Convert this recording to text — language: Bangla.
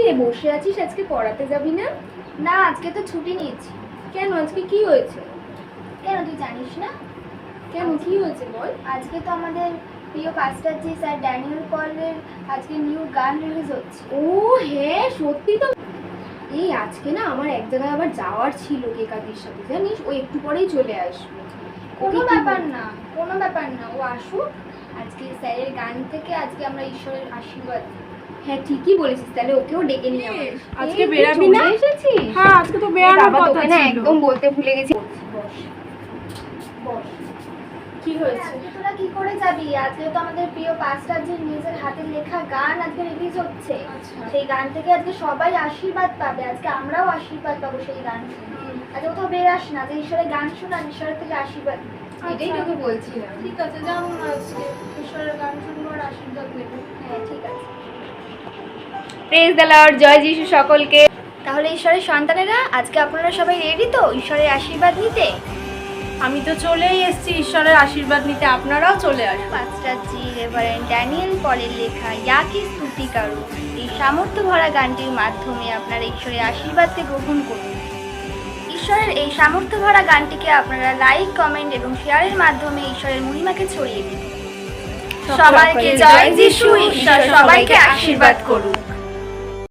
রে বসে আছিস, আজকে পড়াতে যাবি না? না, আজকে তো ছুটি নিয়েছি। কেন, আজকে কি হয়েছে? কেন, তুই জানিস না? কেন, কি হয়েছে বল? আজকে তো আমাদের প্রিয় পাস্টারজি স্যার ড্যানিয়েল পলের আজকে নিউ গান রিলিজ হচ্ছে। ও হ্যাঁ, সত্যি তো। এই আজকে না আমার এক জায়গায় আবার যাওয়ার ছিল কেকাদির সাথে, জানিস? ও একটু পরেই চলে আসবে। কোনো ব্যাপার না, কোনো ব্যাপার না, ও আসুক। আজকে স্যারের গান থেকে আজকে আমরা ঈশ্বরের আশীর্বাদ। হ্যাঁ ঠিকই বলেছিস, তাহলে ওকেও ডেকে নিয়ে আমাদের। আজকে বেরাবি না? এসেছিস? হ্যাঁ, আজকে তো বেরানোর বাবা, কথা তোকে না ছিল। একদম বলতে ভুলে গেছি। বস বস। কি হয়েছে? আজকে তোরা কি করে যাবি? আজকে তো আমাদের প্রিয় পাস্টারজির নিজের হাতের লেখা গান আজকে রিলিজ হচ্ছে। সেই গান থেকে আজকে সবাই আশীর্বাদ পাবে, আজকে আমরাও আশীর্বাদ পাবো সেই গান শুনে। আজকে কোথাও বেরাস না, যে ঈশ্বরের গান শোনা, ঈশ্বরের থেকে আশীর্বাদ। এটাই তোকে বলছিলাম। ঠিক আছে, যাও না, আজকে ঈশ্বরের গান শুনবো আর আশীর্বাদ নেবো। হ্যাঁ ঠিক আছে। প্রেজ দ্য লর্ড, জয় যিশু সকলকে। তাহলে ঈশ্বরের সন্তানেরা, আজকে আপনারা সবাই রেডি তো ঈশ্বরের আশীর্বাদ নিতে? আমি তো চলেই এসেছি ঈশ্বরের আশীর্বাদ নিতে, আপনারাও চলে আসুন। পাস্টারজি রেভারেন্ড ড্যানিয়েল পলের লেখা ইয়াকে স্তুতি করো, এই সামর্থ্য ভরা গানটির মাধ্যমে আপনারা ঈশ্বরের আশীর্বাদকে গ্রহণ করুন। ঈশ্বরের এই সামর্থ্য ভরা গানটিকে আপনারা লাইক, কমেন্ট এবং শেয়ারের মাধ্যমে ঈশ্বরের মহিমাকে ছড়িয়ে দিন। সবাইকে জয় যিশু, ঈশ্বর সবাইকে আশীর্বাদ করুন।